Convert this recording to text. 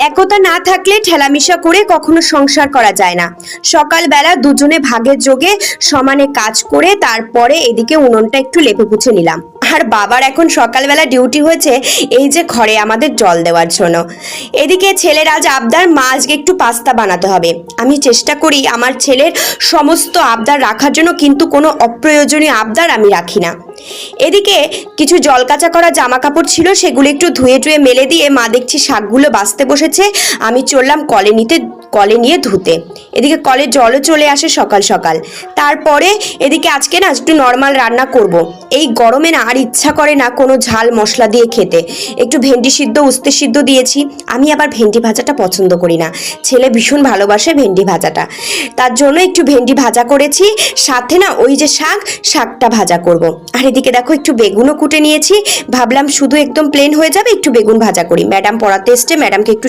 একতা না থাকলে ঠেলামিশা করে কখনো সংসার করা যায় না। সকালবেলা দুজনে ভাগের যোগে সমানে কাজ করে তারপরে এদিকে উনুনটা একটু লেপে পুছে নিলাম। আর বাবার এখন সকালবেলা ডিউটি হয়েছে এই যে ঘরে আমাদের জল দেওয়ার জন্য। এদিকে ছেলের আজ আবদার, মা আজকে একটু পাস্তা বানাতে হবে। আমি চেষ্টা করি আমার ছেলের সমস্ত আবদার রাখার জন্য, কিন্তু কোনো অপ্রয়োজনীয় আবদার আমি রাখি না। এদিকে কিছু জলকাচা করা জামা কাপড় ছিল, সেগুলো একটু ধুয়ে টুয়ে মেলে দিয়ে মা দেখছি শাকগুলো বাছতে বসেছে। আমি চললাম কলে নিয়ে ধুতে। এদিকে কলে জলও চলে আসে সকাল সকাল। তারপরে এদিকে আজকে না একটু নর্মাল রান্না করব। এই গরমে না আর ইচ্ছা করে না কোনো ঝাল মশলা দিয়ে খেতে। একটু ভেন্ডি সিদ্ধ, উস্তে সিদ্ধ দিয়েছি। আমি আবার ভেন্ডি ভাজাটা পছন্দ করি না, ছেলে ভীষণ ভালোবাসে ভেন্ডি ভাজাটা, তার জন্য একটু ভেন্ডি ভাজা করেছি। সাথে না ওই যে শাকটা ভাজা করব। আর এদিকে দেখো একটু বেগুনও কুটে নিয়েছি। ভাবলাম শুধু একদম প্লেন হয়ে যাবে, একটু বেগুন ভাজা করি। ম্যাডাম পড়াতে এসছে, ম্যাডামকে একটু